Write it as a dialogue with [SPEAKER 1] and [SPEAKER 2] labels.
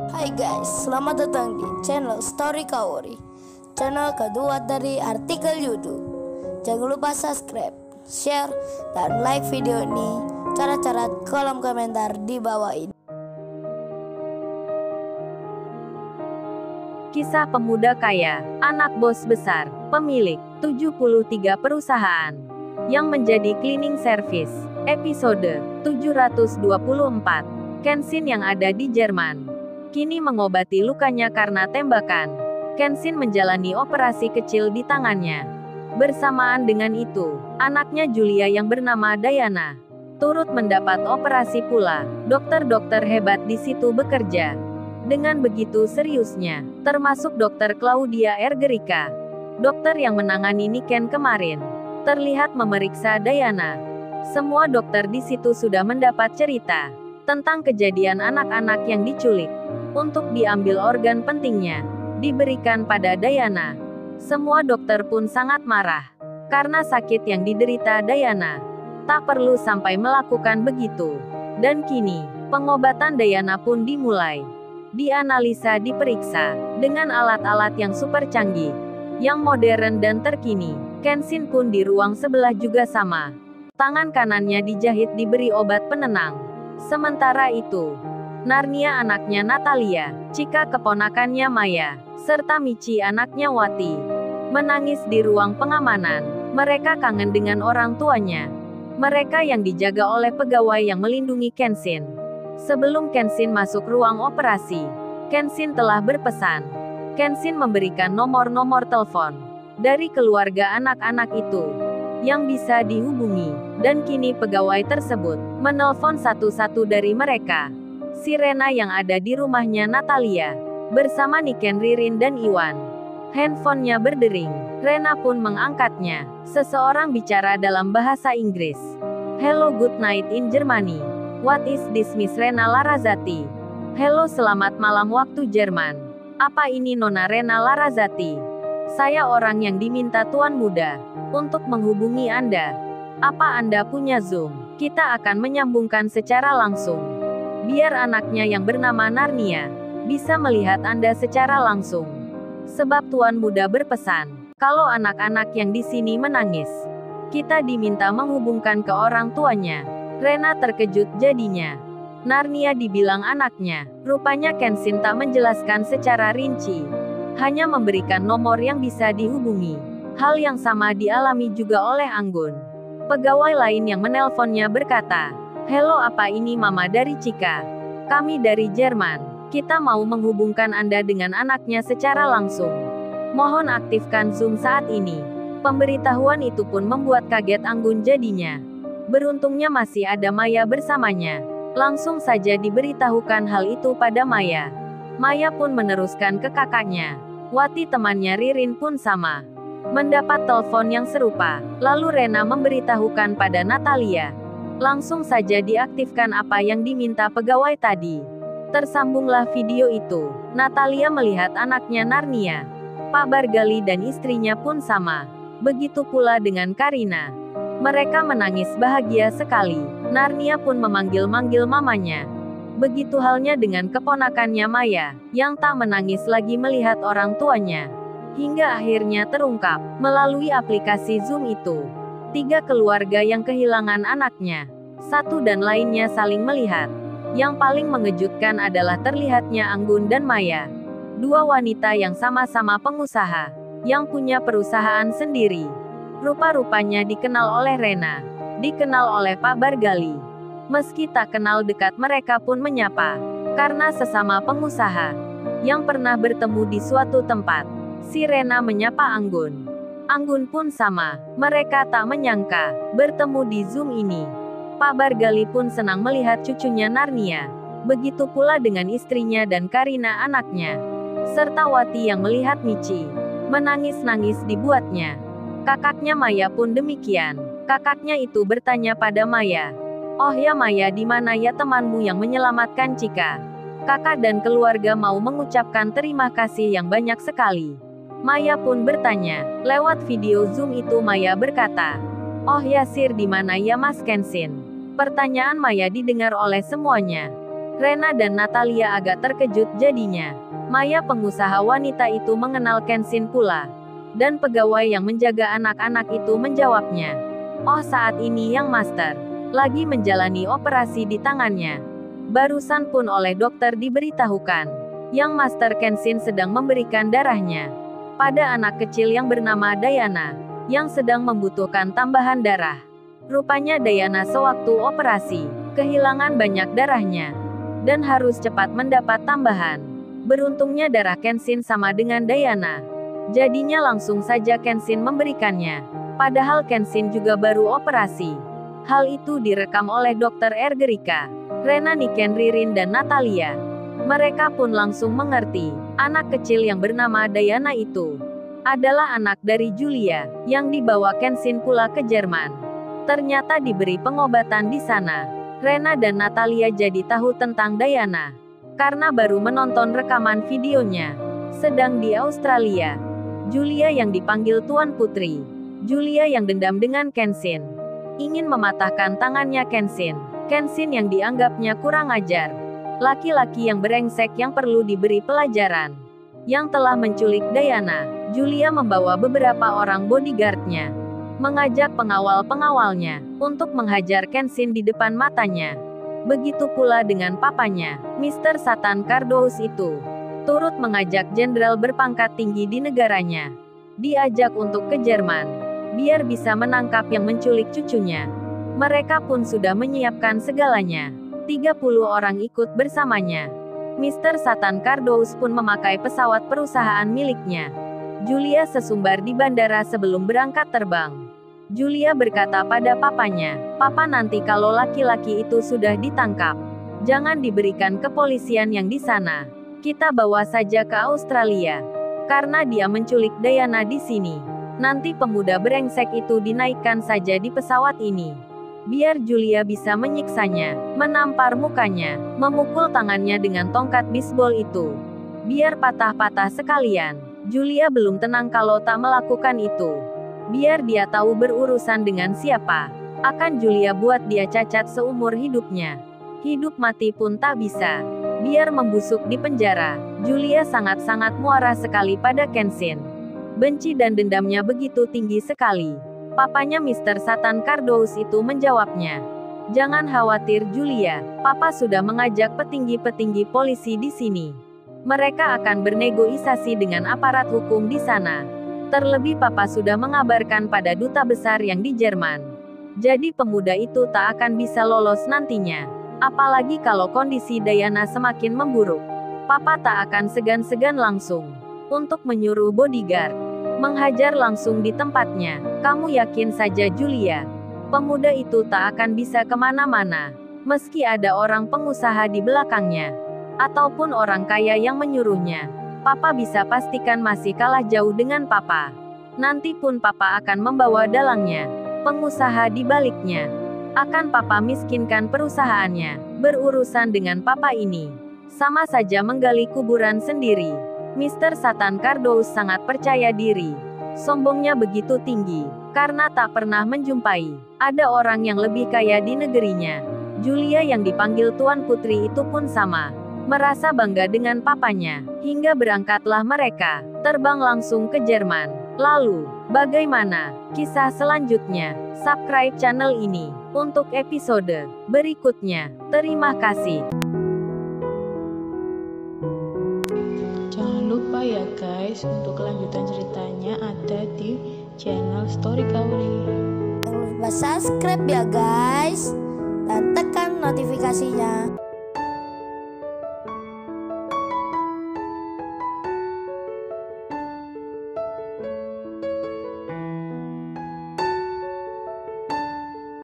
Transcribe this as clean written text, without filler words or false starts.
[SPEAKER 1] Hai guys, selamat datang di channel Story Kaori, channel kedua dari artikel YouTube. Jangan lupa subscribe, share, dan like video ini. Cara-cara kolom komentar di bawah ini.
[SPEAKER 2] Kisah pemuda kaya, anak bos besar, pemilik 73 perusahaan, yang menjadi cleaning service. Episode 724. Kenshin yang ada di Jerman kini mengobati lukanya karena tembakan. Kenshin menjalani operasi kecil di tangannya. Bersamaan dengan itu, anaknya Julia yang bernama Diana turut mendapat operasi pula. Dokter-dokter hebat di situ bekerja dengan begitu seriusnya, termasuk dokter Claudia Ergerica, dokter yang menangani Niken kemarin, terlihat memeriksa Diana. Semua dokter di situ sudah mendapat cerita tentang kejadian anak-anak yang diculik. Untuk diambil organ pentingnya, diberikan pada Diana. Semua dokter pun sangat marah karena sakit yang diderita Diana. Tak perlu sampai melakukan begitu. Dan kini, pengobatan Diana pun dimulai. Dianalisa, diperiksa dengan alat-alat yang super canggih, yang modern dan terkini. Kenshin pun di ruang sebelah juga sama. Tangan kanannya dijahit, diberi obat penenang. Sementara itu, Narnia anaknya Natalia, Chika keponakannya Maya, serta Michi anaknya Wati, menangis di ruang pengamanan. Mereka kangen dengan orang tuanya. Mereka yang dijaga oleh pegawai yang melindungi Kenshin. Sebelum Kenshin masuk ruang operasi, Kenshin telah berpesan. Kenshin memberikan nomor-nomor telepon dari keluarga anak-anak itu yang bisa dihubungi. Dan kini pegawai tersebut menelpon satu-satu dari mereka. Si Rena yang ada di rumahnya Natalia, bersama Niken, Ririn dan Iwan. Handphonenya berdering. Rena pun mengangkatnya. Seseorang bicara dalam bahasa Inggris. Hello, good night in Germany. What is this, Miss Rena Larazati? Hello, selamat malam waktu Jerman. Apa ini Nona Rena Larazati? Saya orang yang diminta Tuan Muda untuk menghubungi Anda. Apa Anda punya Zoom? Kita akan menyambungkan secara langsung. Biar anaknya yang bernama Narnia bisa melihat Anda secara langsung. Sebab Tuan Muda berpesan, kalau anak-anak yang di sini menangis, kita diminta menghubungkan ke orang tuanya. Rena terkejut jadinya. Narnia dibilang anaknya. Rupanya Kenshin tak menjelaskan secara rinci, hanya memberikan nomor yang bisa dihubungi. Hal yang sama dialami juga oleh Anggun. Pegawai lain yang menelponnya berkata, "Halo, apa ini Mama dari Chika? Kami dari Jerman. Kita mau menghubungkan Anda dengan anaknya secara langsung. Mohon aktifkan Zoom saat ini." Pemberitahuan itu pun membuat kaget Anggun jadinya. Beruntungnya masih ada Maya bersamanya. Langsung saja diberitahukan hal itu pada Maya. Maya pun meneruskan ke kakaknya. Wati temannya Ririn pun sama mendapat telepon yang serupa. Lalu Rena memberitahukan pada Natalia. Langsung saja diaktifkan apa yang diminta pegawai tadi. Tersambunglah video itu. Natalia melihat anaknya Narnia. Pak Bargali dan istrinya pun sama. Begitu pula dengan Karina. Mereka menangis bahagia sekali. Narnia pun memanggil-manggil mamanya. Begitu halnya dengan keponakannya Maya, yang tak menangis lagi melihat orang tuanya. Hingga akhirnya terungkap, melalui aplikasi Zoom itu, 3 keluarga yang kehilangan anaknya. Satu dan lainnya saling melihat. Yang paling mengejutkan adalah terlihatnya Anggun dan Maya. 2 wanita yang sama-sama pengusaha, yang punya perusahaan sendiri. Rupa-rupanya dikenal oleh Rena, dikenal oleh Pak Bargali. Meski tak kenal dekat, mereka pun menyapa, karena sesama pengusaha yang pernah bertemu di suatu tempat. Si Rena menyapa Anggun. Anggun pun sama, mereka tak menyangka bertemu di Zoom ini. Pak Bargali pun senang melihat cucunya Narnia. Begitu pula dengan istrinya dan Karina anaknya. Serta Wati yang melihat Michi menangis-nangis dibuatnya. Kakaknya Maya pun demikian. Kakaknya itu bertanya pada Maya, "Oh ya Maya, di mana ya temanmu yang menyelamatkan Chika?" Kakak dan keluarga mau mengucapkan terima kasih yang banyak sekali. Maya pun bertanya. Lewat video Zoom itu Maya berkata, "Oh ya Sir, di mana ya Mas Kenshin?" Pertanyaan Maya didengar oleh semuanya. Rena dan Natalia agak terkejut jadinya. Maya pengusaha wanita itu mengenal Kenshin pula. Dan pegawai yang menjaga anak-anak itu menjawabnya. Oh, saat ini Yang Master lagi menjalani operasi di tangannya. Barusan pun oleh dokter diberitahukan. Yang Master Kenshin sedang memberikan darahnya pada anak kecil yang bernama Diana, yang sedang membutuhkan tambahan darah. Rupanya Diana sewaktu operasi kehilangan banyak darahnya dan harus cepat mendapat tambahan. Beruntungnya darah Kenshin sama dengan Diana. Jadinya langsung saja Kenshin memberikannya. Padahal Kenshin juga baru operasi. Hal itu direkam oleh Dr. Ergerika, Rena, Niken, Ririn, dan Natalia. Mereka pun langsung mengerti, anak kecil yang bernama Diana itu adalah anak dari Julia, yang dibawa Kenshin pula ke Jerman. Ternyata diberi pengobatan di sana. Rena dan Natalia jadi tahu tentang Diana karena baru menonton rekaman videonya. Sedang di Australia, Julia yang dipanggil Tuan Putri, Julia yang dendam dengan Kenshin, ingin mematahkan tangannya Kenshin. Kenshin yang dianggapnya kurang ajar, laki-laki yang brengsek yang perlu diberi pelajaran, yang telah menculik Diana. Julia membawa beberapa orang bodyguardnya, mengajak pengawal-pengawalnya untuk menghajar Kenshin di depan matanya. Begitu pula dengan papanya, Mr. Satan Cardouz itu turut mengajak jenderal berpangkat tinggi di negaranya, diajak untuk ke Jerman, biar bisa menangkap yang menculik cucunya. Mereka pun sudah menyiapkan segalanya. 30 orang ikut bersamanya. Mr. Satan Cardouz pun memakai pesawat perusahaan miliknya. Julia sesumbar di bandara sebelum berangkat terbang. Julia berkata pada papanya, "Papa, nanti kalau laki-laki itu sudah ditangkap, jangan diberikan kepolisian yang di sana. Kita bawa saja ke Australia. Karena dia menculik Diana di sini. Nanti pemuda brengsek itu dinaikkan saja di pesawat ini. Biar Julia bisa menyiksanya, menampar mukanya, memukul tangannya dengan tongkat bisbol itu. Biar patah-patah sekalian. Julia belum tenang kalau tak melakukan itu. Biar dia tahu berurusan dengan siapa. Akan Julia buat dia cacat seumur hidupnya. Hidup mati pun tak bisa. Biar membusuk di penjara." Julia sangat-sangat muara sekali pada Kenshin. Benci dan dendamnya begitu tinggi sekali. Papanya Mr. Satan Cardouz itu menjawabnya, "Jangan khawatir Julia, Papa sudah mengajak petinggi-petinggi polisi di sini. Mereka akan bernegosiasi dengan aparat hukum di sana. Terlebih Papa sudah mengabarkan pada duta besar yang di Jerman. Jadi pemuda itu tak akan bisa lolos nantinya. Apalagi kalau kondisi Diana semakin memburuk. Papa tak akan segan-segan langsung untuk menyuruh bodyguard menghajar langsung di tempatnya. Kamu yakin saja Julia, pemuda itu tak akan bisa kemana-mana, meski ada orang pengusaha di belakangnya, ataupun orang kaya yang menyuruhnya. Papa bisa pastikan masih kalah jauh dengan Papa. Nanti pun Papa akan membawa dalangnya, pengusaha di baliknya. Akan Papa miskinkan perusahaannya. Berurusan dengan Papa ini sama saja menggali kuburan sendiri." Mr. Satan Cardouz sangat percaya diri. Sombongnya begitu tinggi, karena tak pernah menjumpai ada orang yang lebih kaya di negerinya. Julia yang dipanggil Tuan Putri itu pun sama. Merasa bangga dengan papanya, hingga berangkatlah mereka, terbang langsung ke Jerman. Lalu, bagaimana kisah selanjutnya? Subscribe channel ini untuk episode berikutnya. Terima kasih.
[SPEAKER 3] Jangan lupa ya guys, untuk kelanjutan ceritanya ada di channel Story Kauri.
[SPEAKER 1] Jangan lupa subscribe ya guys, dan tekan notifikasinya.